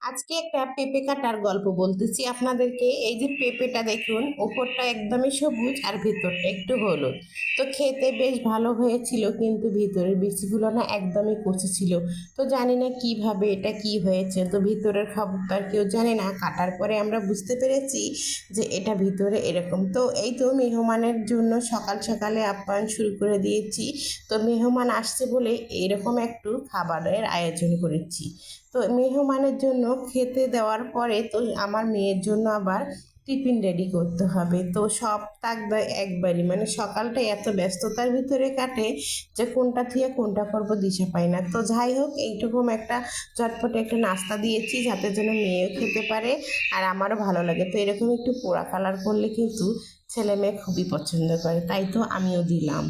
আজকে একটা পেঁপে কাটার গল্প বলতেছি আপনাদেরকে। এই যে পেঁপেটা দেখুন, উপরটা একদমই সবুজ আর ভিতরটা একটু হলুদ। তো খেতে বেশ ভালো হয়েছিল, কিন্তু ভিতরের বিচিগুলো না একদমই কচি ছিল। তো জানি না কিভাবে এটা কি হয়েছে, তো ভিতরের খবর তো আর কেউ জানে না। কাটার পরে আমরা বুঝতে পেরেছি যে এটা ভিতরে এরকম। তো এই তো মেহমানের জন্য সকাল সকালে আপ্যায়ন শুরু করে দিয়েছি। তো মেহমান আসছে বলে এরকম একটু খাবারের আয়োজন করেছি। তো মেহমানের জন্য খেতে দেওয়ার পরে তো আমার মেয়ের জন্য আবার টিফিন রেডি করতে হবে। তো সব তাক একবারই, মানে সকালটা এত ব্যস্ততার ভিতরে কাটে যে কোনটা থেকে কোনটা করবো দিশা পাই না। তো যাই হোক, এইরকম একটা চটপটে একটা নাস্তা দিয়েছি যাতে যেন মেয়েও খেতে পারে আর আমারও ভালো লাগে। তো এরকম একটু পোড়া কালার করলে কিন্তু ছেলে মেয়ে খুবই পছন্দ করে, তাই তো আমিও দিলাম।